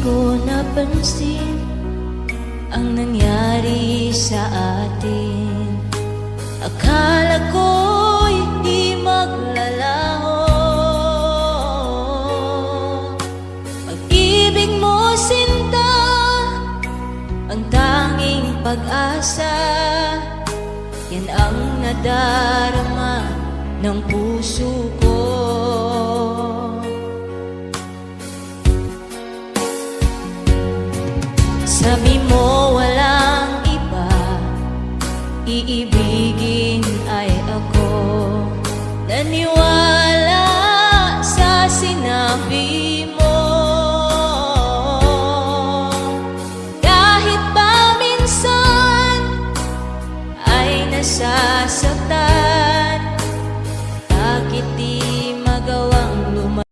ko napansin ang nangyari sa atin. Akala ko'y di maglalaho. Pag-ibig mo, sinta, ang tanging pag-asa. Yan ang nadarama ng puso